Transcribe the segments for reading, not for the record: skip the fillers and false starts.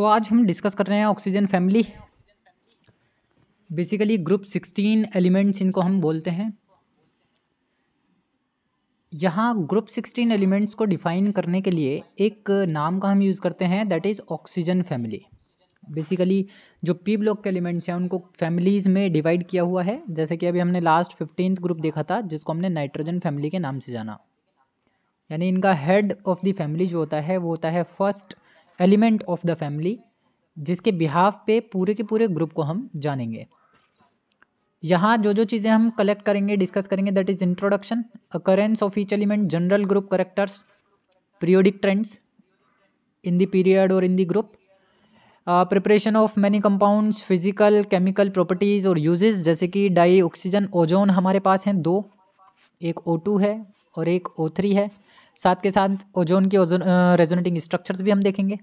आज हम डिस्कस कर रहे हैं oxygen family. Basically group 16 elements इनको हम बोलते हैं। यहाँ ग्रुप 16 एलिमेंट्स को डिफाइन करने के लिए एक नाम का हम यूज़ करते हैं, that is oxygen family. Basically जो पी ब्लॉक के एलिमेंट्स हैं उनको फैमिलीज़ में डिवाइड किया हुआ है। जैसे कि अभी हमने लास्ट 15th ग्रुप देखा था जिसको हमने नाइट्रोजन फैमिली के नाम से जाना। यानी इनका हेड ऑफ द फैमिली जो होता है वो होता है first element of the family, जिसके बिहाफ पे पूरे के पूरे ग्रुप को हम जानेंगे। यहाँ जो चीज़ें हम कलेक्ट करेंगे, डिस्कस करेंगे, that is introduction, occurrence of each element, general group characters, periodic trends in the period और in the group, preparation of many compounds, physical chemical properties और यूजेस, जैसे कि डाई ऑक्सीजन ओजोन हमारे पास हैं दो, एक O2 है और एक O3 है। साथ के साथ ओजोन के रेजोनेटिंग स्ट्रक्चर्स भी हम देखेंगे।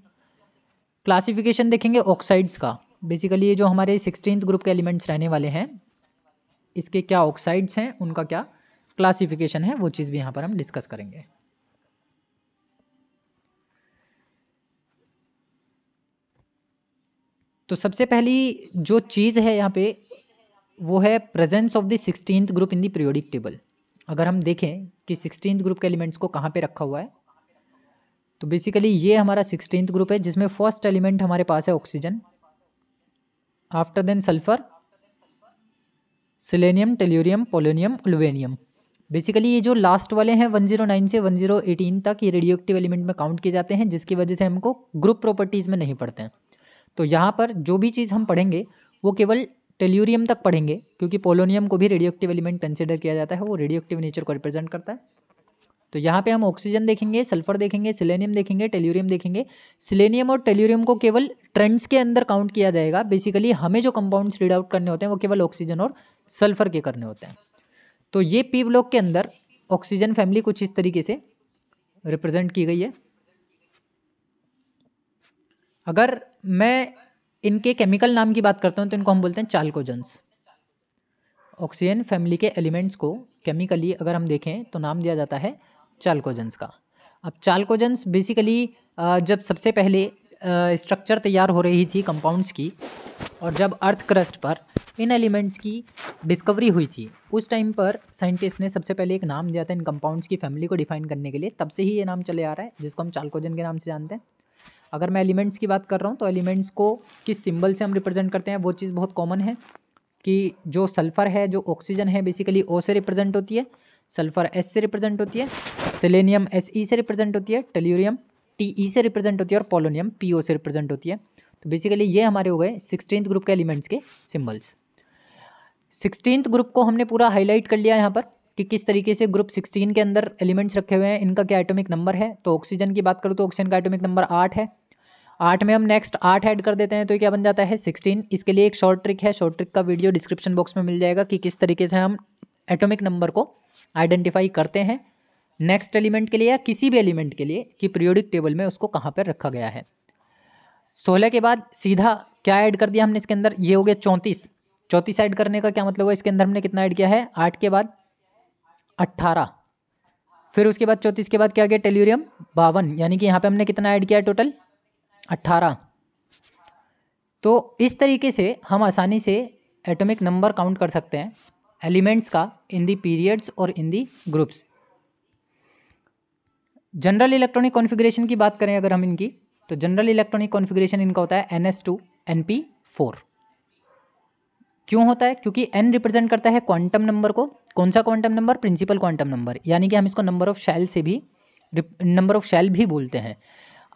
क्लासिफिकेशन देखेंगे ऑक्साइड्स का। बेसिकली ये जो हमारे 16th ग्रुप के एलिमेंट्स रहने वाले हैं, इसके क्या ऑक्साइड्स हैं, उनका क्या क्लासिफिकेशन है, वो चीज़ भी यहाँ पर हम डिस्कस करेंगे। तो सबसे पहली जो चीज़ है यहाँ पे वो है presence of the 16th group in the periodic table. अगर हम देखें कि 16th ग्रुप के एलिमेंट्स को कहाँ पे रखा हुआ है, तो बेसिकली ये हमारा 16th ग्रुप है जिसमें फर्स्ट एलिमेंट हमारे पास है oxygen, after then sulphur, selenium, tellurium, polonium, उल्वेनियम। बेसिकली ये जो लास्ट वाले हैं 109 से 1018 तक ये रेडियो एक्टिव एलिमेंट में काउंट किए जाते हैं, जिसकी वजह से हमको ग्रुप प्रॉपर्टीज़ में नहीं पढ़ते हैं। तो यहाँ पर जो भी चीज़ हम पढ़ेंगे वो केवल टेल्यूरियम तक पढ़ेंगे, क्योंकि पोलोनियम को भी रेडियो एक्टिव एलिमेंट कंसिडर किया जाता है, वो रेडियो एक्टिव नेचर को रिप्रेजेंट करता है। तो यहाँ पे हम ऑक्सीजन देखेंगे, सल्फर देखेंगे, सेलेनियम देखेंगे, टेल्यूरियम देखेंगे। सेलेनियम और टेल्यूरियम को केवल ट्रेंड्स के अंदर काउंट किया जाएगा। बेसिकली हमें जो कंपाउंड्स रीड आउट करने होते हैं वो केवल ऑक्सीजन और सल्फर के करने होते हैं। तो ये पी ब्लॉक के अंदर ऑक्सीजन फैमिली कुछ इस तरीके से रिप्रेजेंट की गई है। अगर मैं इनके केमिकल नाम की बात करता हूँ तो इनको हम बोलते हैं चाल्कोजेंस। ऑक्सीजन फैमिली के एलिमेंट्स को केमिकली अगर हम देखें तो नाम दिया जाता है चाल्कोजेंस का। अब चाल्कोजेंस बेसिकली जब सबसे पहले स्ट्रक्चर तैयार हो रही थी कंपाउंड्स की, और जब अर्थ क्रस्ट पर इन एलिमेंट्स की डिस्कवरी हुई थी, उस टाइम पर साइंटिस्ट ने सबसे पहले एक नाम दिया था इन कंपाउंड्स की फैमिली को डिफाइन करने के लिए। तब से ही ये नाम चले आ रहा है जिसको हम चाल्कोजेन के नाम से जानते हैं। अगर मैं एलिमेंट्स की बात कर रहा हूँ तो एलिमेंट्स को किस सिंबल से हम रिप्रेजेंट करते हैं, वो चीज़ बहुत कॉमन है कि जो सल्फ़र है, जो ऑक्सीजन है, बेसिकली O से रिप्रेजेंट होती है, सल्फ़र S से रिप्रेजेंट होती है, सेलेनियम Se से रिप्रेजेंट होती है, टेल्यूरियम Te से रिप्रेजेंट होती है और पोलोनियम Po से रिप्रेजेंट होती है। तो बेसिकली ये हमारे हो गए 16th ग्रुप के एलिमेंट्स के सिम्बल्स। 16th ग्रुप को हमने पूरा हाईलाइट कर लिया यहाँ पर कि किस तरीके से ग्रुप 16 के अंदर एलिमेंट्स रखे हुए हैं, इनका क्या एटॉमिक नंबर है। तो ऑक्सीजन की बात करूँ तो ऑक्सीजन का एटॉमिक नंबर 8 है। 8 में हम नेक्स्ट 8 ऐड कर देते हैं तो ये क्या बन जाता है 16। इसके लिए एक शॉर्ट ट्रिक है, शॉर्ट ट्रिक का वीडियो डिस्क्रिप्शन बॉक्स में मिल जाएगा कि किस तरीके से हम एटॉमिक नंबर को आइडेंटिफाई करते हैं नेक्स्ट एलिमेंट के लिए या किसी भी एलिमेंट के लिए कि पीरियोडिक टेबल में उसको कहाँ पर रखा गया है। 16 के बाद सीधा क्या ऐड कर दिया हमने इसके अंदर, ये हो गया 34। 34 ऐड करने का क्या मतलब हुआ, इसके अंदर हमने कितना ऐड किया है 8 के बाद 18, फिर उसके बाद 34 के बाद क्या गया टेल्यूरियम 52, यानी कि यहाँ पे हमने कितना ऐड किया टोटल 18। तो इस तरीके से हम आसानी से एटॉमिक नंबर काउंट कर सकते हैं एलिमेंट्स का इन दी पीरियड्स और इन दी ग्रुप्स। जनरल इलेक्ट्रॉनिक कॉन्फ़िगरेशन की बात करें अगर हम इनकी, तो जनरल इलेक्ट्रॉनिक कॉन्फ़िगरेशन इनका होता है NS2 NP4। क्यों होता है, क्योंकि N रिप्रेजेंट करता है क्वांटम नंबर को। कौन सा quantum number, principal quantum number, यानी कि हम इसको नंबर ऑफ शेल भी बोलते हैं।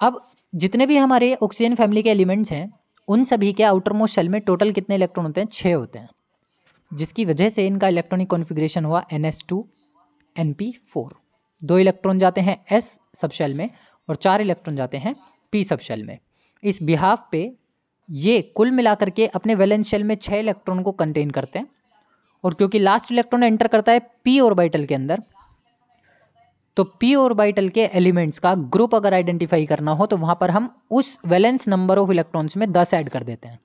अब जितने भी हमारे ऑक्सीजन फैमिली के एलिमेंट्स हैं उन सभी के आउटर मोस्ट शेल में टोटल कितने इलेक्ट्रॉन होते हैं, 6 होते हैं, जिसकी वजह से इनका इलेक्ट्रॉनिक कॉन्फ़िगरेशन हुआ NS2 NP4। 2 इलेक्ट्रॉन जाते हैं S सब शेल में और 4 इलेक्ट्रॉन जाते हैं P सब शेल में। इस बिहाफ पे ये कुल मिलाकर के अपने वैलेंस शेल में 6 इलेक्ट्रॉन को कंटेन करते हैं, और क्योंकि लास्ट इलेक्ट्रॉन एंटर करता है P ऑर्बिटल के अंदर, तो P ऑर्बिटल के एलिमेंट्स का ग्रुप अगर आइडेंटिफाई करना हो तो वहाँ पर हम उस वैलेंस नंबर ऑफ इलेक्ट्रॉन्स में 10 ऐड कर देते हैं,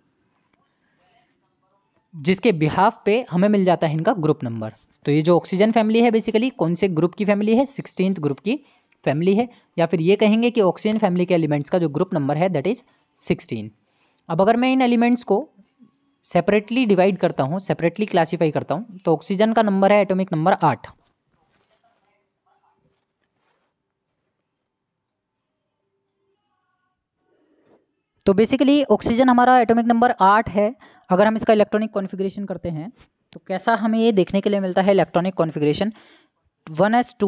जिसके बिहाफ पे हमें मिल जाता है इनका ग्रुप नंबर। तो ये जो ऑक्सीजन फैमिली है बेसिकली कौन से ग्रुप की फैमिली है, 16th ग्रुप की फैमिली है, या फिर ये कहेंगे कि ऑक्सीजन फैमिली के एलिमेंट्स का जो ग्रुप नंबर है दैट इज 16। अब अगर मैं इन एलिमेंट्स को सेपरेटली डिवाइड करता हूँ, सेपरेटली क्लासीफाई करता हूँ, तो ऑक्सीजन का नंबर है एटॉमिक नंबर 8। तो बेसिकली ऑक्सीजन हमारा एटॉमिक नंबर 8 है। अगर हम इसका इलेक्ट्रॉनिक कॉन्फ़िगरेशन करते हैं तो कैसा हमें ये देखने के लिए मिलता है electronic configuration, 1s2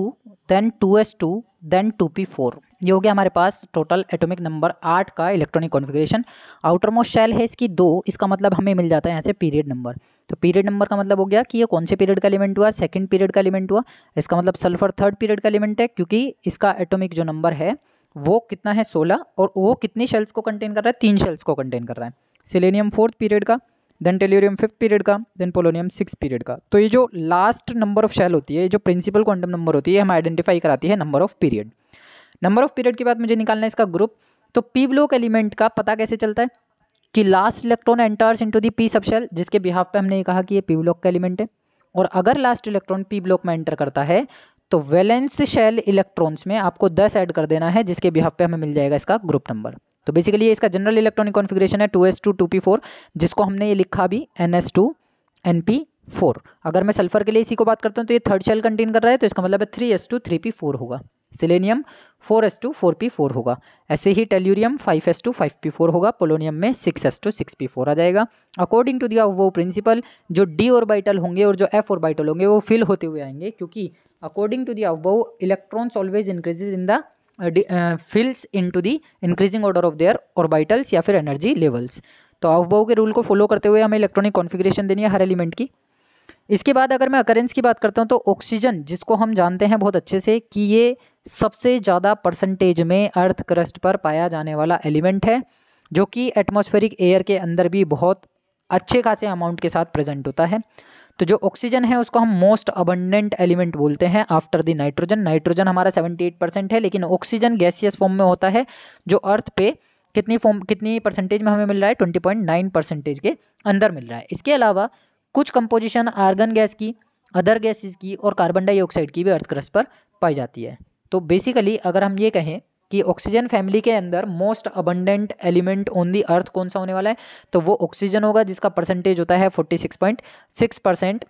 then 2s2 then 2p4। ये हो गया हमारे पास टोटल एटॉमिक नंबर 8 का electronic configuration. Outermost shell है इसकी 2, इसका मतलब हमें मिल जाता है यहाँ से पीरियड नंबर। तो पीरियड नंबर का मतलब हो गया कि ये कौन से पीरियड का एलिमेंट हुआ, सेकंड पीरियड का एलिमेंट हुआ। इसका मतलब सल्फर थर्ड पीरियड का एलिमेंट है, क्योंकि इसका एटॉमिक जो नंबर है वो कितना है 16, और वो कितनी शेल्स को कंटेन कर रहा है, 3 शेल्स को कंटेन कर रहा है। सेलेनियम फोर्थ पीरियड का, देन टेल्यूरियम फिफ्थ पीरियड का, देन पोलोनियम सिक्स पीरियड का। तो ये जो लास्ट नंबर ऑफ शेल होती है, ये जो प्रिंसिपल क्वांटम नंबर होती है, हमें आइडेंटिफाई कराती है number of period. Number of period के बाद मुझे निकालना है इसका ग्रुप। तो पी ब्लॉक एलिमेंट का पता कैसे चलता है कि last electron enters into the p subshell, जिसके बिहाफ पे हमने ये कहा कि ये पी ब्लॉक का एलिमेंट है। और अगर लास्ट इलेक्ट्रॉन पी ब्लॉक में एंटर करता है तो वैलेंस शेल इलेक्ट्रॉन्स में आपको 10 ऐड कर देना है, जिसके बिहाफ पे हमें मिल जाएगा इसका ग्रुप नंबर। तो बेसिकली ये इसका जनरल इलेक्ट्रॉनिक कॉन्फ़िगरेशन है 2s2 2p4, जिसको हमने ये लिखा भी ns2 np4। अगर मैं सल्फर के लिए इसी को बात करता हूँ तो ये थर्ड शेल कंटेन कर रहा है, तो इसका मतलब है 3s2 3p4 होगा। सिलेनियम 4s2 4p4 होगा। ऐसे ही टेल्यूरियम 5s2 5p4 होगा। पोलोनियम में 6s2 6p4 आ जाएगा। अकॉर्डिंग टू दी वो प्रिंसिपल, जो d ऑर्बिटल होंगे और जो f ऑर्बिटल होंगे वो फिल होते हुए आएंगे, क्योंकि according to the electrons always increases in the fills into the increasing order of their orbitals या फिर एनर्जी लेवल्स। तो अवबो के रूल को फॉलो करते हुए हमें इलेक्ट्रॉनिक कॉन्फ़िगरेशन देनी है हर एलिमेंट की। इसके बाद अगर मैं अकरेंस की बात करता हूँ तो ऑक्सीजन, जिसको हम जानते हैं बहुत अच्छे से कि ये सबसे ज़्यादा परसेंटेज में अर्थ क्रस्ट पर पाया जाने वाला एलिमेंट है, जो कि एटमॉस्फेरिक एयर के अंदर भी बहुत अच्छे खासे अमाउंट के साथ प्रेजेंट होता है। तो जो ऑक्सीजन है उसको हम मोस्ट अबंडेंट एलिमेंट बोलते हैं आफ्टर द नाइट्रोजन। नाइट्रोजन हमारा 78% है, लेकिन ऑक्सीजन गैसियस फॉर्म में होता है, जो अर्थ पे कितनी परसेंटेज में हमें मिल रहा है, 20.9% के अंदर मिल रहा है। इसके अलावा कुछ कंपोजिशन आर्गन गैस की, अदर गैसेस की और कार्बन डाइऑक्साइड की भी अर्थ क्रस्ट पर पाई जाती है। तो बेसिकली अगर हम ये कहें कि ऑक्सीजन फैमिली के अंदर most abundant element on the earth कौन सा होने वाला है, तो वो ऑक्सीजन होगा, जिसका परसेंटेज होता है 46.6%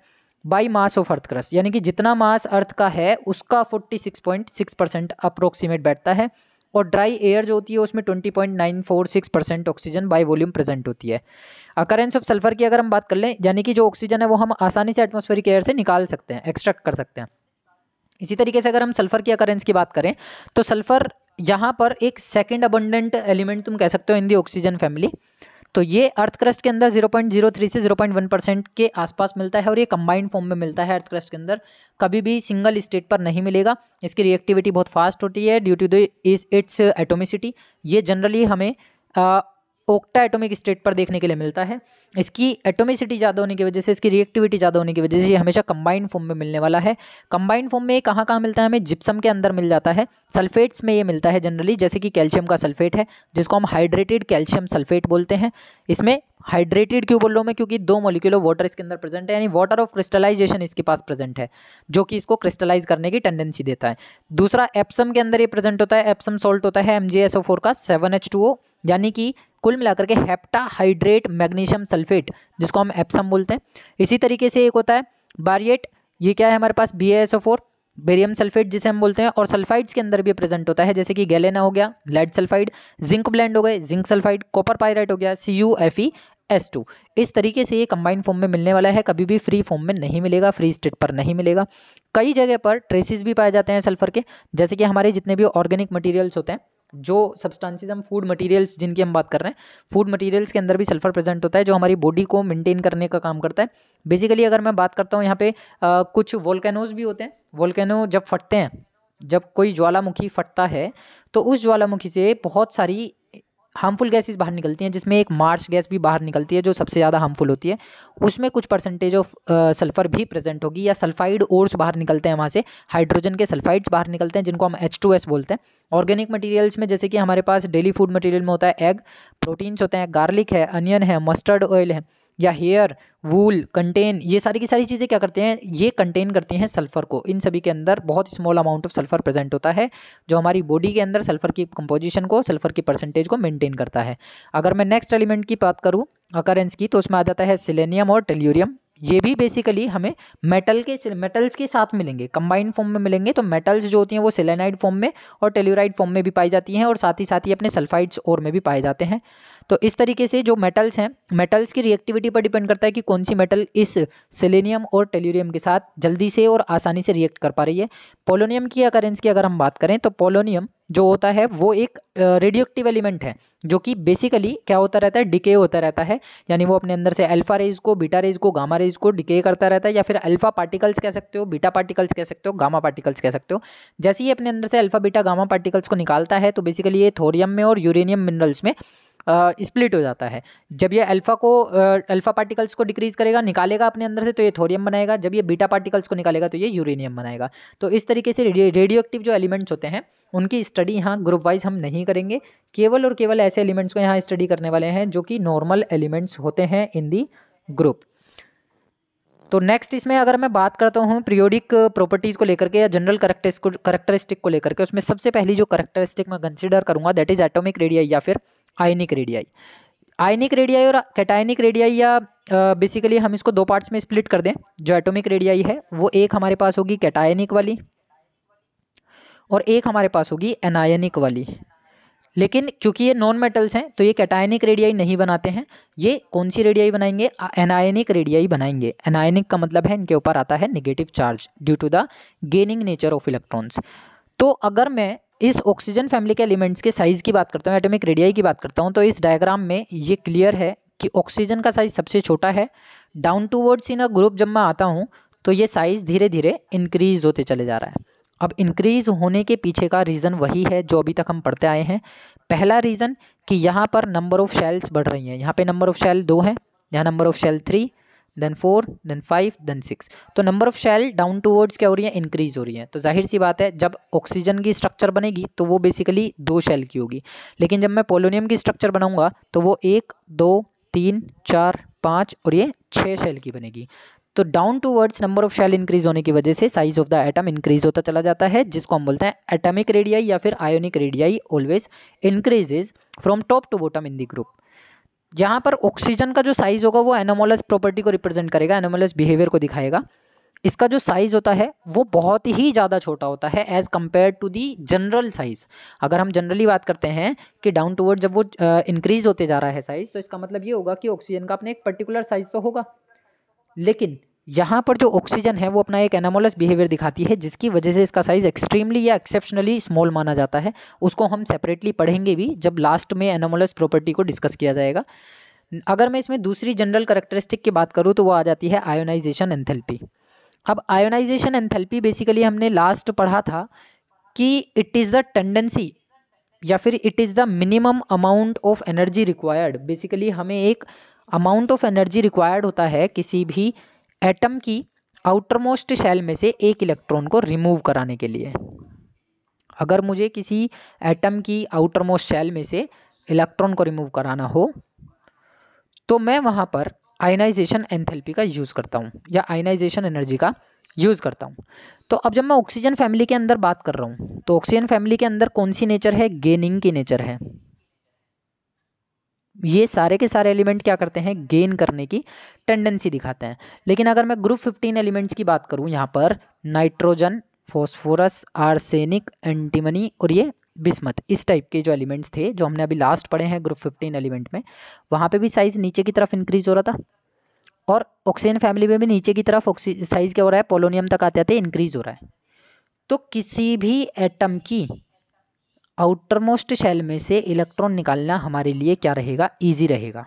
by mass of earth crust, यानी कि जितना मास अर्थ का है उसका 46.6% अप्रोक्सीमेट बैठता है। और ड्राई एयर जो होती है उसमें 20.946% ऑक्सीजन बाई वॉल्यूम प्रेजेंट होती है। अकरेंस ऑफ सल्फर की अगर हम बात कर लें, यानी कि जो ऑक्सीजन है वो हम आसानी से एटमॉस्फेरिक एयर से निकाल सकते हैं, एक्सट्रैक्ट कर सकते हैं। इसी तरीके से अगर हम सल्फर की अकरेंस की बात करें तो सल्फर यहाँ पर एक सेकंड अबंडेंट एलिमेंट तुम कह सकते हो इन दी ऑक्सीजन फैमिली। तो ये अर्थ क्रस्ट के अंदर 0.03 से 0.1% के आसपास मिलता है, और ये कंबाइंड फॉर्म में मिलता है अर्थ क्रस्ट के अंदर, कभी भी सिंगल स्टेट पर नहीं मिलेगा। इसकी रिएक्टिविटी बहुत फास्ट होती है due to the its atomicity. ये जनरली हमें ओक्टा एटॉमिक स्टेट पर देखने के लिए मिलता है। इसकी एटोमिसिटी ज़्यादा होने की वजह से, इसकी रिएक्टिविटी ज़्यादा होने की वजह से ये हमेशा कंबाइंड फॉर्म में मिलने वाला है। कंबाइंड फॉर्म में कहाँ कहाँ मिलता है, हमें जिप्सम के अंदर मिल जाता है, सल्फेट्स में ये मिलता है जनरली, जैसे कि कैल्शियम का सल्फेट है जिसको हम हाइड्रेटेड कैल्शियम सल्फेट बोलते हैं। इसमें हाइड्रेटेड क्यों बोल रहा हूँ मैं, क्योंकि 2 मॉलिक्यूल ऑफ वाटर इसके अंदर प्रेजेंट है, यानी वाटर ऑफ क्रिस्टलाइजेशन इसके पास प्रेजेंट है, जो कि इसको क्रिस्टलाइज करने की टेंडेंसी देता है। दूसरा एप्सम के अंदर ये प्रेजेंट होता है, एप्सम सॉल्ट होता है MgSO4 का 7H2O, यानी कि कुल मिलाकर के हेप्टाहाइड्रेट मैग्नीशियम सल्फेट, जिसको हम एप्सम बोलते हैं। इसी तरीके से एक होता है बारिएट, ये क्या है हमारे पास BaSO4 बेरियम सल्फेट जिसे हम बोलते हैं, और सल्फाइड्स के अंदर भी प्रेजेंट होता है, जैसे कि गैलेना हो गया लेड सल्फाइड, जिंक ब्लेंड हो गए जिंक सल्फाइड, कॉपर पायराइट हो गया CuFeS2। इस तरीके से ये कंबाइंड फॉर्म में मिलने वाला है, कभी भी फ्री फॉर्म में नहीं मिलेगा, फ्री स्टेट पर नहीं मिलेगा। कई जगह पर ट्रेसेस भी पाए जाते हैं सल्फर के, जैसे कि हमारे जितने भी ऑर्गेनिक मटीरियल्स होते हैं, जो सब्सटेंसेस हम फूड मटेरियल्स जिनकी हम बात कर रहे हैं, फूड मटेरियल्स के अंदर भी सल्फर प्रेजेंट होता है, जो हमारी बॉडी को मेंटेन करने का काम करता है। बेसिकली अगर मैं बात करता हूँ यहाँ पे कुछ वोल्केनोज भी होते हैं। वोल्केनो जब फटते हैं, जब कोई ज्वालामुखी फटता है तो उस ज्वालामुखी से बहुत सारी हार्मफुल गैसेस बाहर निकलती हैं, जिसमें एक मार्च गैस भी बाहर निकलती है जो सबसे ज़्यादा हार्मफुल होती है। उसमें कुछ परसेंटेज ऑफ सल्फर भी प्रेजेंट होगी, या सल्फाइड ओर्स बाहर निकलते हैं वहाँ से, हाइड्रोजन के सल्फाइड्स बाहर निकलते हैं जिनको हम H2S बोलते हैं। ऑर्गेनिक मटेरियल्स में जैसे कि हमारे पास डेली फूड मटेरियल में होता है एग, प्रोटीन्स होते हैं, गार्लिक है, अनियन है, मस्टर्ड ऑयल है, या हेयर, वूल, कंटेन, ये सारी की सारी चीज़ें क्या करते हैं, ये कंटेन करती हैं सल्फ़र को। इन सभी के अंदर बहुत small amount of sulphur present होता है जो हमारी बॉडी के अंदर सल्फ़र की कंपोजिशन को, सल्फ़र की परसेंटेज को मेंटेन करता है। अगर मैं नेक्स्ट एलिमेंट की बात करूँ अकरेंस की, तो उसमें आ जाता है सेलेनियम और टेल्यूरियम। ये भी बेसिकली हमें मेटल्स के साथ मिलेंगे, कंबाइंड फॉर्म में मिलेंगे। तो मेटल्स जो होती हैं वो सेलेनाइड फॉर्म में और टेल्यूराइड फॉर्म में भी पाई जाती हैं, और साथ ही अपने सल्फाइड्स और में भी पाए जाते हैं। तो इस तरीके से जो मेटल्स हैं, मेटल्स की रिएक्टिविटी पर डिपेंड करता है कि कौन सी मेटल इस सेलेनियम और टेल्यूरियम के साथ जल्दी से और आसानी से रिएक्ट कर पा रही है। पोलोनियम की अकरेंस की अगर हम बात करें तो पोलोनियम जो होता है वो एक रेडियोएक्टिव एलिमेंट है जो कि बेसिकली क्या होता रहता है, डिके होता रहता है। यानी वो अपने अंदर से अल्फा रेज को, बीटा रेज को, गामा रेज को डिके करता रहता है, या फिर अल्फा पार्टिकल्स कह सकते हो, बीटा पार्टिकल्स कह सकते हो, गामा पार्टिकल्स कह सकते हो। जैसे ही अपने अंदर से अल्फा बीटा गामा पार्टिकल्स को निकालता है तो बेसिकली ये थोरियम में और यूरेनियम मिनरल्स में स्प्लिट हो जाता है। जब ये अल्फा पार्टिकल्स को डिक्रीज करेगा, निकालेगा अपने अंदर से, तो ये थोरियम बनाएगा। जब ये बीटा पार्टिकल्स को निकालेगा तो ये यूरेनियम बनाएगा। तो इस तरीके से रेडियो एक्टिव जो एलिमेंट्स होते हैं उनकी स्टडी यहाँ ग्रुप वाइज हम नहीं करेंगे, केवल और केवल ऐसे एलिमेंट्स को यहाँ स्टडी करने वाले हैं जो कि नॉर्मल एलिमेंट्स होते हैं इन दी ग्रुप। तो नेक्स्ट इसमें अगर मैं बात करता हूँ पीरियोडिक प्रॉपर्टीज़ को लेकर के या जनरल करेक्टरिस्टिक को लेकर के, उसमें सबसे पहली जो करेक्टरिस्टिक मैं कंसीडर करूँगा दैट इज एटॉमिक रेडियाई या फिर आयनिक रेडियाई। आयनिक रेडियाई और कैटायनिक रेडियाई, या बेसिकली हम इसको दो पार्ट्स में स्प्लिट कर दें। जो एटॉमिक रेडियाई है वो एक हमारे पास होगी कैटायनिक वाली और एक हमारे पास होगी एनायनिक वाली। लेकिन क्योंकि ये नॉन मेटल्स हैं तो ये कैटायनिक रेडियाई नहीं बनाते हैं। ये कौन सी रेडियाई बनाएंगे, एनायनिक रेडियाई बनाएंगे। एनायनिक का मतलब है इनके ऊपर आता है negative charge due to the gaining nature of electrons. तो अगर मैं इस ऑक्सीजन फैमिली के एलिमेंट्स के साइज़ की बात करता हूँ, एटॉमिक रेडियाई की बात करता हूँ, तो इस डायग्राम में ये क्लियर है कि ऑक्सीजन का साइज़ सबसे छोटा है। Down towards in a group जब मैं आता हूँ तो ये साइज़ धीरे धीरे इंक्रीज होते चले जा रहा है। अब इंक्रीज होने के पीछे का रीज़न वही है जो अभी तक हम पढ़ते आए हैं। पहला रीज़न कि यहाँ पर नंबर ऑफ़ शेल्स बढ़ रही हैं। यहाँ पे नंबर ऑफ़ शेल 2 हैं, यहाँ number of shell 3, then 4, then 5, then 6। तो number of shell down towards क्या हो रही है, इंक्रीज हो रही है। तो जाहिर सी बात है जब ऑक्सीजन की स्ट्रक्चर बनेगी तो वो बेसिकली 2 शेल की होगी। लेकिन जब मैं पोलोनियम की स्ट्रक्चर बनाऊंगा तो वो 1, 2, 3, 4, 5 और ये 6 शेल की बनेगी। तो down towards number of shell increase होने की वजह से size of the atom increase होता चला जाता है, जिसको हम बोलते हैं एटॉमिक रेडियाई या फिर ionic radii always increases from top to bottom in the group. यहाँ पर ऑक्सीजन का जो साइज होगा वो एनोमोलस प्रॉपर्टी को रिप्रेजेंट करेगा, एनोमोलस बिहेवियर को दिखाएगा। इसका जो साइज़ होता है वो बहुत ही ज़्यादा छोटा होता है as compare to the general size. अगर हम जनरली बात करते हैं कि डाउन टूवर्ड जब वो इंक्रीज होते जा रहा है साइज़, तो इसका मतलब ये होगा कि ऑक्सीजन का अपने एक पर्टिकुलर साइज़ तो होगा। लेकिन यहाँ पर जो ऑक्सीजन है वो अपना एक एनोमोलस बिहेवियर दिखाती है, जिसकी वजह से इसका साइज़ एक्सट्रीमली या एक्सेप्शनली स्मॉल माना जाता है। उसको हम सेपरेटली पढ़ेंगे भी जब लास्ट में एनोमोलस प्रॉपर्टी को डिस्कस किया जाएगा। अगर मैं इसमें दूसरी जनरल करेक्टरिस्टिक की बात करूँ तो वो आ जाती है आयोनाइजेशन एंथैल्पी। अब आयोनाइजेशन एंथैल्पी बेसिकली हमने लास्ट पढ़ा था कि इट इज़ द टेंडेंसी या फिर it is the minimum amount of energy required. Basically हमें एक अमाउंट ऑफ एनर्जी रिक्वायर्ड होता है किसी भी एटम की आउटरमोस्ट शेल में से एक इलेक्ट्रॉन को रिमूव कराने के लिए। अगर मुझे किसी एटम की आउटरमोस्ट शेल में से इलेक्ट्रॉन को रिमूव कराना हो तो मैं वहाँ पर आयनाइजेशन एंथैल्पी का यूज़ करता हूँ या आयनाइजेशन एनर्जी का यूज़ करता हूँ। तो अब जब मैं ऑक्सीजन फैमिली के अंदर बात कर रहा हूँ तो ऑक्सीजन फैमिली के अंदर कौन सी नेचर है, गेनिंग की नेचर है। ये सारे के सारे एलिमेंट क्या करते हैं, गेन करने की टेंडेंसी दिखाते हैं। लेकिन अगर मैं ग्रुप 15 एलिमेंट्स की बात करूँ, यहाँ पर नाइट्रोजन, फॉस्फोरस, आर्सेनिक, एंटीमनी और ये बिस्मथ, इस टाइप के जो एलिमेंट्स थे जो हमने अभी लास्ट पढ़े हैं ग्रुप 15 एलिमेंट में, वहाँ पे भी साइज़ नीचे की तरफ इंक्रीज हो रहा था और ऑक्सीजन फैमिली में भी नीचे की तरफ साइज़ क्या हो रहा है, पोलोनियम तक आते आते इंक्रीज हो रहा है। तो किसी भी एटम की आउटरमोस्ट शेल में से इलेक्ट्रॉन निकालना हमारे लिए क्या रहेगा, ईजी रहेगा।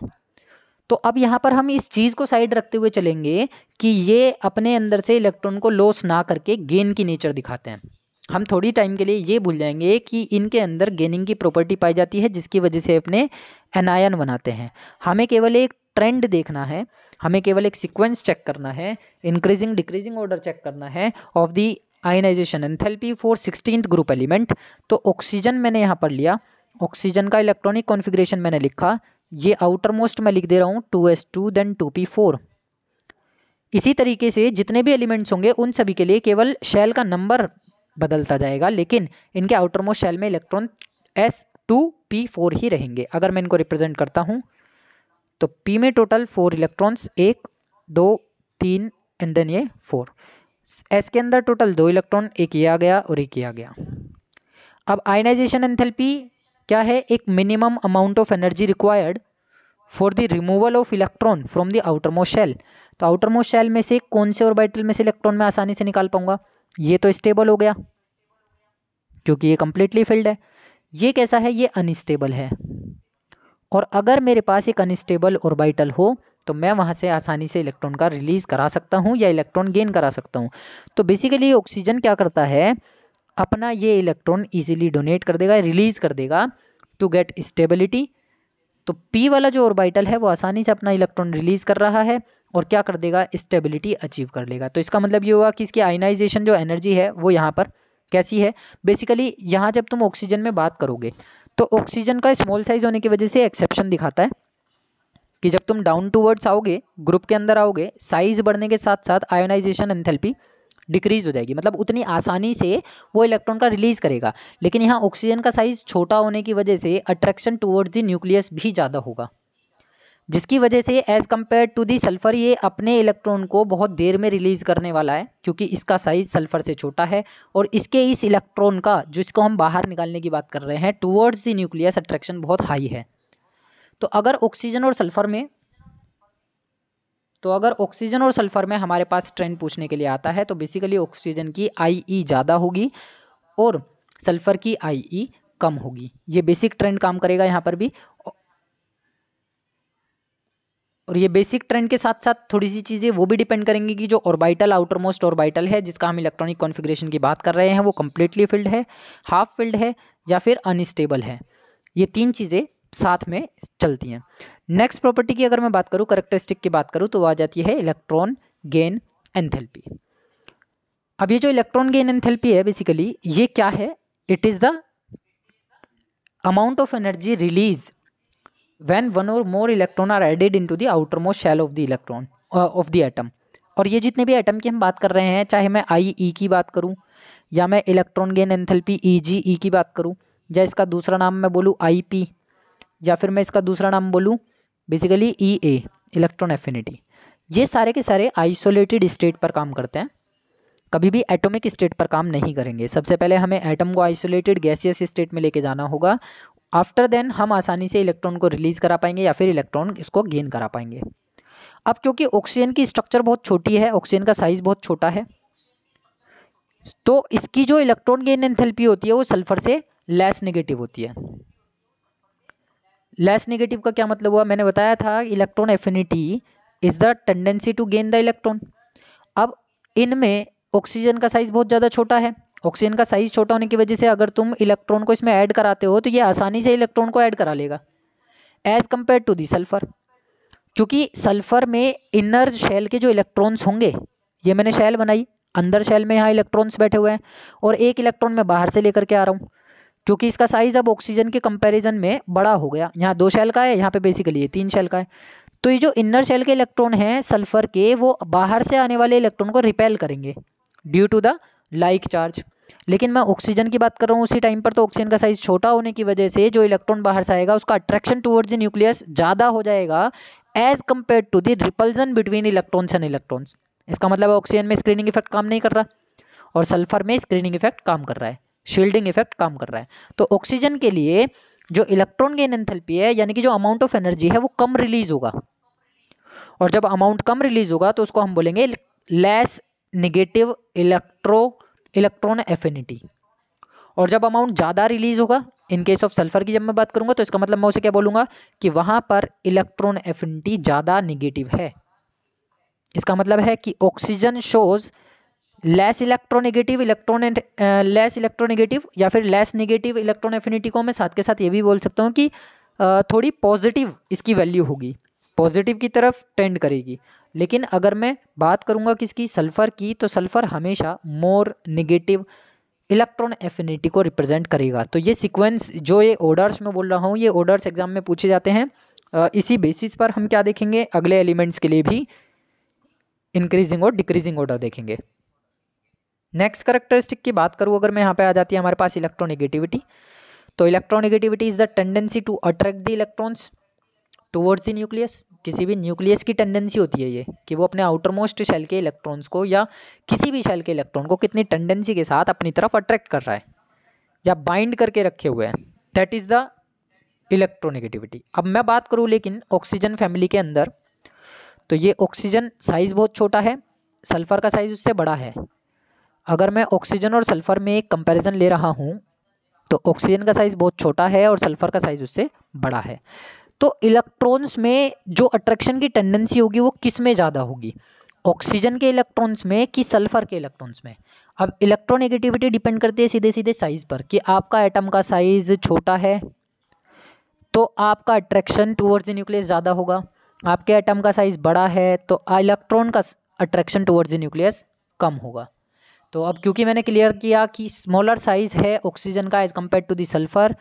तो अब यहाँ पर हम इस चीज़ को साइड रखते हुए चलेंगे कि ये अपने अंदर से इलेक्ट्रॉन को लॉस ना करके गेन की नेचर दिखाते हैं। हम थोड़ी टाइम के लिए ये भूल जाएंगे कि इनके अंदर गेनिंग की प्रॉपर्टी पाई जाती है जिसकी वजह से अपने एनायन बनाते हैं। हमें केवल एक ट्रेंड देखना है, हमें केवल एक सीक्वेंस चेक करना है, इंक्रीजिंग डिक्रीजिंग ऑर्डर चेक करना है of the ionisation enthalpy for 16th group element. तो ऑक्सीजन मैंने यहाँ पर लिया, ऑक्सीजन का इलेक्ट्रॉनिक कॉन्फ़िगरेशन मैंने लिखा ये आउटर मोस्ट मैं लिख दे रहा हूँ 2s2 देन 2p4। इसी तरीके से जितने भी एलिमेंट्स होंगे उन सभी के लिए केवल शेल का नंबर बदलता जाएगा, लेकिन इनके आउटर मोस्ट शेल में इलेक्ट्रॉन s2p4 ही रहेंगे। अगर मैं इनको रिप्रेजेंट करता हूँ तो p में टोटल 4 इलेक्ट्रॉन्स, 1 2 3 एंड देन ये 4। s के अंदर टोटल 2 इलेक्ट्रॉन, एक ये आ गया और एक ये आ गया। अब आयनाइजेशन एंथैल्पी क्या है? एक minimum amount of energy required for the removal of electron from the outermost shell. तो आउटर मोस्ट शेल में से कौन से ऑर्बिटल में से इलेक्ट्रॉन मैं आसानी से निकाल पाऊंगा? ये तो स्टेबल हो गया क्योंकि ये कंप्लीटली फिल्ड है। ये कैसा है? ये अनस्टेबल है। और अगर मेरे पास एक अनस्टेबल ऑर्बिटल हो तो मैं वहाँ से आसानी से इलेक्ट्रॉन का रिलीज करा सकता हूँ या इलेक्ट्रॉन गेन करा सकता हूँ। तो बेसिकली ऑक्सीजन क्या करता है? अपना ये इलेक्ट्रॉन इजीली डोनेट कर देगा, रिलीज कर देगा टू गेट स्टेबिलिटी। तो P वाला जो ऑर्बिटल है वो आसानी से अपना इलेक्ट्रॉन रिलीज कर रहा है और क्या कर देगा? स्टेबिलिटी अचीव कर लेगा। तो इसका मतलब ये हुआ कि इसकी आयनाइजेशन जो एनर्जी है वो यहाँ पर कैसी है? बेसिकली यहाँ जब तुम ऑक्सीजन में बात करोगे तो ऑक्सीजन का स्मॉल साइज होने की वजह से एक्सेप्शन दिखाता है कि जब तुम डाउन टूवर्ड्स आओगे, ग्रुप के अंदर आओगे, साइज बढ़ने के साथ साथ आयोनाइजेशन एंथैल्पी डिक्रीज हो जाएगी, मतलब उतनी आसानी से वो इलेक्ट्रॉन का रिलीज करेगा। लेकिन यहाँ ऑक्सीजन का साइज छोटा होने की वजह से अट्रैक्शन टुवर्ड्स द न्यूक्लियस भी ज़्यादा होगा, जिसकी वजह से as compare to the sulphur ये अपने इलेक्ट्रॉन को बहुत देर में रिलीज करने वाला है क्योंकि इसका साइज सल्फर से छोटा है और इसके इस इलेक्ट्रॉन का जिसको हम बाहर निकालने की बात कर रहे हैं टुवर्ड्स द न्यूक्लियस अट्रैक्शन बहुत हाई है। तो अगर ऑक्सीजन और सल्फर में हमारे पास ट्रेंड पूछने के लिए आता है तो बेसिकली ऑक्सीजन की IE ज़्यादा होगी और सल्फर की IE कम होगी। ये बेसिक ट्रेंड काम करेगा यहाँ पर भी। और ये बेसिक ट्रेंड के साथ साथ थोड़ी सी चीज़ें वो भी डिपेंड करेंगी कि जो ऑर्बिटल आउटर मोस्ट ऑर्बिटल है जिसका हम इलेक्ट्रॉनिक कॉन्फ़िगरेशन की बात कर रहे हैं वो कम्प्लीटली फिल्ड है, हाफ फिल्ड है या फिर अनस्टेबल है। ये तीन चीज़ें साथ में चलती हैं। नेक्स्ट प्रॉपर्टी की अगर मैं बात करूँ, करेक्टरिस्टिक की बात करूँ तो आ जाती है इलेक्ट्रॉन गेन एंथैल्पी। अब ये जो इलेक्ट्रॉन गेन एंथैल्पी है बेसिकली ये क्या है? It is the amount of energy release when one or more electron are added into the outermost shell of the electron of the atom। और ये जितने भी एटम की हम बात कर रहे हैं, चाहे मैं IE की बात करूं या मैं इलेक्ट्रॉन गेन एंथैल्पी EGE की बात करूं या इसका दूसरा नाम मैं बोलूं IP या फिर मैं इसका दूसरा नाम बोलूं बेसिकली EA इलेक्ट्रॉन एफिनिटी, ये सारे के सारे आइसोलेटेड स्टेट पर काम करते हैं, कभी भी एटॉमिक स्टेट पर काम नहीं करेंगे। सबसे पहले हमें एटम को आइसोलेटेड गैसियस स्टेट में लेके जाना होगा, आफ्टर देन हम आसानी से इलेक्ट्रॉन को रिलीज करा पाएंगे या फिर इलेक्ट्रॉन इसको गेन करा पाएंगे। अब क्योंकि ऑक्सीजन की स्ट्रक्चर बहुत छोटी है, ऑक्सीजन का साइज बहुत छोटा है, तो इसकी जो इलेक्ट्रॉन गेन एंथैल्पी होती है वो सल्फर से लेस नेगेटिव होती है। लेस नेगेटिव का क्या मतलब हुआ? मैंने बताया था electron affinity is the tendency to gain the electron. अब इनमें ऑक्सीजन का साइज बहुत ज़्यादा छोटा है, ऑक्सीजन का साइज छोटा होने की वजह से अगर तुम इलेक्ट्रॉन को इसमें ऐड कराते हो तो ये आसानी से इलेक्ट्रॉन को ऐड करा लेगा as compare to the sulphur. क्योंकि सल्फर में इनर शेल के जो इलेक्ट्रॉन्स होंगे, ये मैंने शेल बनाई, अंदर शेल में यहाँ इलेक्ट्रॉन्स बैठे हुए हैं और एक इलेक्ट्रॉन मैं बाहर से लेकर के आ रहा हूँ क्योंकि इसका साइज अब ऑक्सीजन के कंपैरिजन में बड़ा हो गया। यहाँ 2 शेल का है, यहाँ पे बेसिकली ये 3 शेल का है। तो ये जो इनर शेल के इलेक्ट्रॉन हैं सल्फर के, वो बाहर से आने वाले इलेक्ट्रॉन को रिपेल करेंगे due to the like charge. लेकिन मैं ऑक्सीजन की बात कर रहा हूँ उसी टाइम पर, तो ऑक्सीजन का साइज छोटा होने की वजह से जो इलेक्ट्रॉन बाहर से आएगा उसका अट्रैक्शन टुवर्ड्स द न्यूक्लियस ज़्यादा हो जाएगा as compare to the repulsion between electrons and electrons. इसका मतलब ऑक्सीजन में स्क्रीनिंग इफेक्ट काम नहीं कर रहा और सल्फर में स्क्रीनिंग इफेक्ट काम कर रहा है, शील्डिंग इफेक्ट काम कर रहा है। तो ऑक्सीजन के लिए जो इलेक्ट्रॉन गेन एंथैल्पी है यानी कि जो अमाउंट ऑफ एनर्जी है वो कम रिलीज होगा, और जब अमाउंट कम रिलीज होगा तो उसको हम बोलेंगे लेस नेगेटिव इलेक्ट्रॉन एफिनिटी। और जब अमाउंट ज़्यादा रिलीज होगा, इन केस ऑफ सल्फर की जब मैं बात करूंगा तो इसका मतलब मैं उसे क्या बोलूँगा कि वहाँ पर इलेक्ट्रॉन एफिनिटी ज़्यादा निगेटिव है। इसका मतलब है कि ऑक्सीजन शोज लेस इलेक्ट्रोनेगेटिव या फिर लेस नेगेटिव इलेक्ट्रॉन एफिनिटी को मैं साथ के साथ ये भी बोल सकता हूँ कि थोड़ी पॉजिटिव इसकी वैल्यू होगी, पॉजिटिव की तरफ टेंड करेगी। लेकिन अगर मैं बात करूँगा किसकी, सल्फ़र की, तो सल्फ़र हमेशा मोर नेगेटिव इलेक्ट्रॉन एफिनिटी को रिप्रेजेंट करेगा। तो ये सीक्वेंस जो ये ऑर्डर्स में बोल रहा हूँ, ये ऑर्डर्स एग्जाम में पूछे जाते हैं इसी बेसिस पर हम क्या देखेंगे, अगले एलिमेंट्स के लिए भी इंक्रीजिंग और डिक्रीजिंग ऑर्डर देखेंगे। नेक्स्ट करेक्टरिस्टिक की बात करूँ अगर मैं, यहाँ पे आ जाती है हमारे पास इलेक्ट्रोनेगेटिविटी। तो electronegativity is the tendency to attract the electrons towards the nucleus. किसी भी न्यूक्लियस की टेंडेंसी होती है ये कि वो अपने आउटर मोस्ट शेल के इलेक्ट्रॉन्स को या किसी भी शेल के इलेक्ट्रॉन को कितनी टेंडेंसी के साथ अपनी तरफ अट्रैक्ट कर रहा है या बाइंड करके रखे हुए हैं, दैट इज़ द इलेक्ट्रोनेगेटिविटी। अब मैं बात करूँ लेकिन ऑक्सीजन फैमिली के अंदर, तो ये ऑक्सीजन साइज़ बहुत छोटा है, सल्फ़र का साइज़ उससे बड़ा है। अगर मैं ऑक्सीजन और सल्फ़र में एक कंपैरिजन ले रहा हूँ तो ऑक्सीजन का साइज़ बहुत छोटा है और सल्फ़र का साइज़ उससे बड़ा है। तो इलेक्ट्रॉन्स में जो अट्रैक्शन की टेंडेंसी होगी वो किस में ज़्यादा होगी, ऑक्सीजन के इलेक्ट्रॉन्स में कि सल्फ़र के इलेक्ट्रॉन्स में। अब इलेक्ट्रोनेगेटिविटी डिपेंड करती है सीधे सीधे साइज़ पर, कि आपका एटम का साइज़ छोटा है तो आपका अट्रैक्शन टुवर्ड्स द न्यूक्लियस ज़्यादा होगा, आपके एटम का साइज़ बड़ा है तो इलेक्ट्रॉन का अट्रैक्शन टुवर्ड्स द न्यूक्लियस कम होगा। तो अब क्योंकि मैंने क्लियर किया कि स्मॉलर साइज़ है ऑक्सीजन का as compare to the sulphur,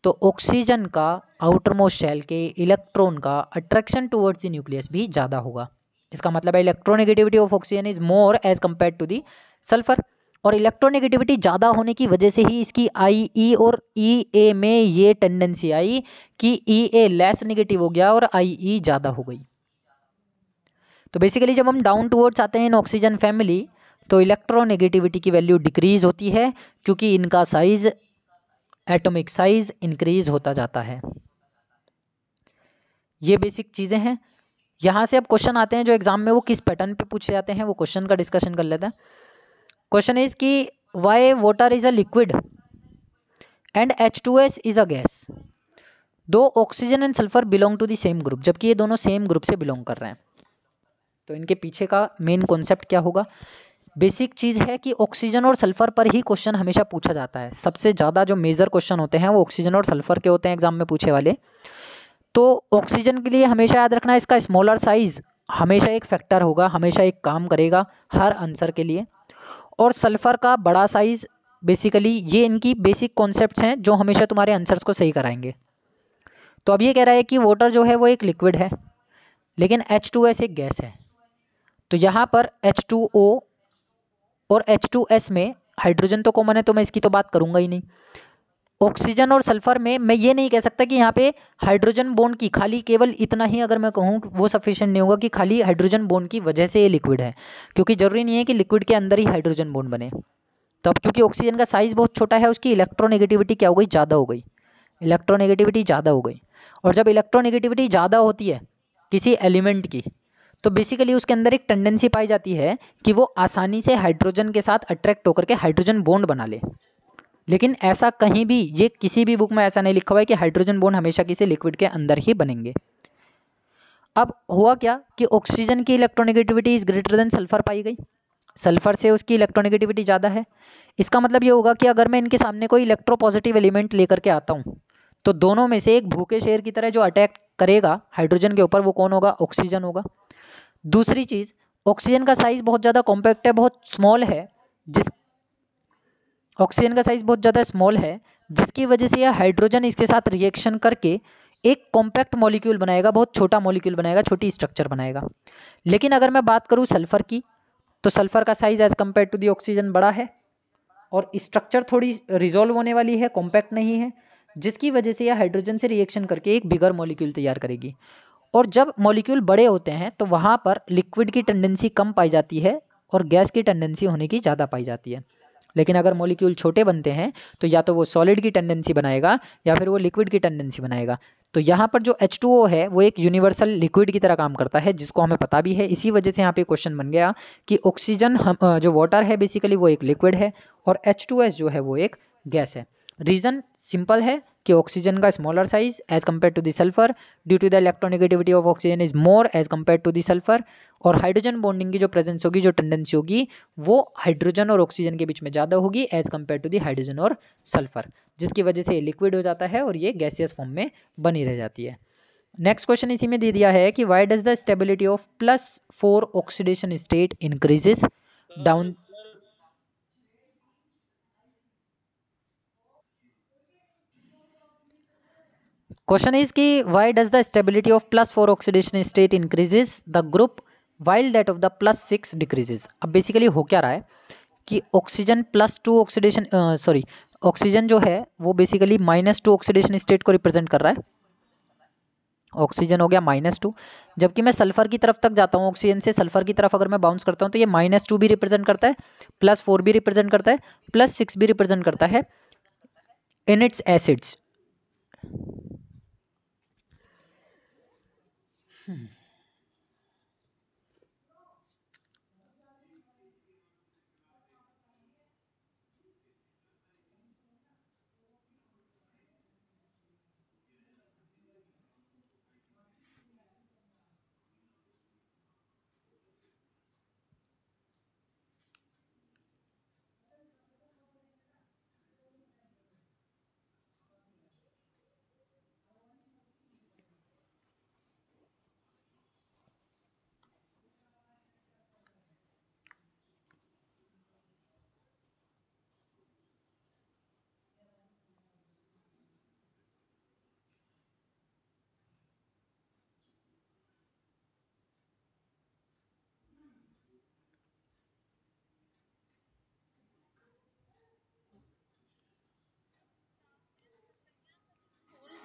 तो ऑक्सीजन का आउटर मोस्ट शेल के इलेक्ट्रॉन का अट्रैक्शन टुवर्ड्स द न्यूक्लियस भी ज़्यादा होगा। इसका मतलब है electronegativity of oxygen is more as compare to the sulphur. और इलेक्ट्रोनेगेटिविटी ज़्यादा होने की वजह से ही इसकी आई ई और ई ए में ये टेंडेंसी आई कि ई ए लेस नेगेटिव हो गया और आई ई ज़्यादा हो गई। तो बेसिकली जब हम डाउन टूवर्ड्स आते हैं इन ऑक्सीजन फैमिली तो इलेक्ट्रोनेगेटिविटी की वैल्यू डिक्रीज होती है क्योंकि इनका साइज, एटॉमिक साइज इंक्रीज होता जाता है। ये बेसिक चीज़ें हैं। यहाँ से अब क्वेश्चन आते हैं जो एग्जाम में वो किस पैटर्न पे पूछे जाते हैं, वो क्वेश्चन का डिस्कशन कर लेते हैं। क्वेश्चन इज कि why water is a liquid and H2S is a gas. Though oxygen and sulphur belong to the same group, जबकि ये दोनों सेम ग्रुप से बिलोंग कर रहे हैं। तो इनके पीछे का मेन कॉन्सेप्ट क्या होगा, बेसिक चीज़ है कि ऑक्सीजन और सल्फर पर ही क्वेश्चन हमेशा पूछा जाता है। सबसे ज़्यादा जो मेजर क्वेश्चन होते हैं वो ऑक्सीजन और सल्फर के होते हैं एग्जाम में पूछे वाले। तो ऑक्सीजन के लिए हमेशा याद रखना इसका स्मॉलर साइज हमेशा एक फैक्टर होगा, हमेशा एक काम करेगा हर आंसर के लिए। और सल्फर का बड़ा साइज, बेसिकली ये इनकी बेसिक कॉन्सेप्ट्स हैं जो हमेशा तुम्हारे आंसर्स को सही कराएंगे। तो अब ये कह रहा है कि वाटर जो है वो एक लिक्विड है लेकिन H2S एक गैस है। तो यहाँ पर H2O और H2S में हाइड्रोजन तो कॉमन है तो मैं इसकी तो बात करूँगा ही नहीं। ऑक्सीजन और सल्फर में मैं ये नहीं कह सकता कि यहाँ पे हाइड्रोजन बॉन्ड की खाली केवल इतना ही अगर मैं कहूँ वो सफिशिएंट नहीं होगा कि खाली हाइड्रोजन बॉन्ड की वजह से ये लिक्विड है, क्योंकि ज़रूरी नहीं है कि लिक्विड के अंदर ही हाइड्रोजन बॉन्ड बने। तो अब क्योंकि ऑक्सीजन का साइज़ बहुत छोटा है उसकी इलेक्ट्रोनेगेटिविटी क्या हो गई, ज़्यादा हो गई, इलेक्ट्रोनेगेटिविटी ज़्यादा हो गई। और जब इलेक्ट्रोनेगेटिविटी ज़्यादा होती है किसी एलिमेंट की तो बेसिकली उसके अंदर एक टेंडेंसी पाई जाती है कि वो आसानी से हाइड्रोजन के साथ अट्रैक्ट होकर के हाइड्रोजन बॉन्ड बना ले। लेकिन ऐसा कहीं भी, ये किसी भी बुक में ऐसा नहीं लिखा हुआ है कि हाइड्रोजन बॉन्ड हमेशा किसी लिक्विड के अंदर ही बनेंगे। अब हुआ क्या कि ऑक्सीजन की electronegativity is greater than sulphur पाई गई, सल्फर से उसकी इलेक्ट्रोनेगेटिविटी ज़्यादा है। इसका मतलब ये होगा कि अगर मैं इनके सामने कोई इलेक्ट्रोपॉजिटिव एलिमेंट लेकर के आता हूँ तो दोनों में से एक भूखे शेर की तरह जो अटैक करेगा हाइड्रोजन के ऊपर वो कौन होगा, ऑक्सीजन होगा। दूसरी चीज़, ऑक्सीजन का साइज़ बहुत ज़्यादा कॉम्पैक्ट है, बहुत स्मॉल है, ऑक्सीजन का साइज़ बहुत ज़्यादा स्मॉल है जिसकी वजह से यह हाइड्रोजन इसके साथ रिएक्शन करके एक कॉम्पैक्ट मॉलिक्यूल बनाएगा, बहुत छोटा मॉलिक्यूल बनाएगा, छोटी स्ट्रक्चर बनाएगा। लेकिन अगर मैं बात करूँ सल्फर की तो सल्फर का size as compare to the oxygen बड़ा है और स्ट्रक्चर थोड़ी रिजॉल्व होने वाली है, कॉम्पैक्ट नहीं है, जिसकी वजह से यह हाइड्रोजन से रिएक्शन करके एक बिगर मॉलिक्यूल तैयार करेगी। और जब मॉलिक्यूल बड़े होते हैं तो वहाँ पर लिक्विड की टेंडेंसी कम पाई जाती है और गैस की टेंडेंसी होने की ज़्यादा पाई जाती है। लेकिन अगर मॉलिक्यूल छोटे बनते हैं तो या तो वो सॉलिड की टेंडेंसी बनाएगा या फिर वो लिक्विड की टेंडेंसी बनाएगा। तो यहाँ पर जो H2O है वो एक यूनिवर्सल लिक्विड की तरह काम करता है जिसको हमें पता भी है। इसी वजह से यहाँ पे क्वेश्चन बन गया कि ऑक्सीजन जो वाटर है बेसिकली वो एक लिक्विड है और H2S जो है वो एक गैस है। रीज़न सिंपल है कि ऑक्सीजन का smaller size as compare to the sulphur due to the electronegativity of oxygen is more as compare to the sulphur. और हाइड्रोजन बॉन्डिंग की जो प्रेजेंस होगी, जो टेंडेंसी होगी वो हाइड्रोजन और ऑक्सीजन के बीच में ज़्यादा होगी as compare to the hydrogen और सल्फर, जिसकी वजह से ये लिक्विड हो जाता है और ये गैसियस फॉर्म में बनी रह जाती है। नेक्स्ट क्वेश्चन इसी में दे दिया है कि why does the stability of +4 oxidation state increases down. Question is कि why does the stability of +4 oxidation state increases the group while that of द +6 डिक्रीजेज। अब बेसिकली हो क्या रहा है कि ऑक्सीजन +2 ऑक्सीडेशन सॉरी ऑक्सीजन जो है वो बेसिकली -2 ऑक्सीडेशन स्टेट को रिप्रेजेंट कर रहा है। ऑक्सीजन हो गया -2, जबकि मैं सल्फर की तरफ तक जाता हूँ, ऑक्सीजन से सल्फर की तरफ अगर मैं बाउंस करता हूँ तो ये -2 भी रिप्रेजेंट करता है, +4 भी रिप्रेजेंट करता है, +6 भी रिप्रेजेंट करता है in its acids.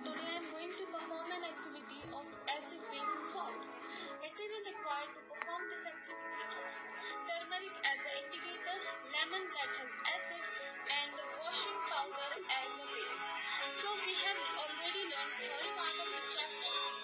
Today I'm going to perform an activity of acid, base and salt. Material required to perform this activity are turmeric as an indicator, lemon that has acid, and washing powder as a base. So we have already learned third part of this chapter.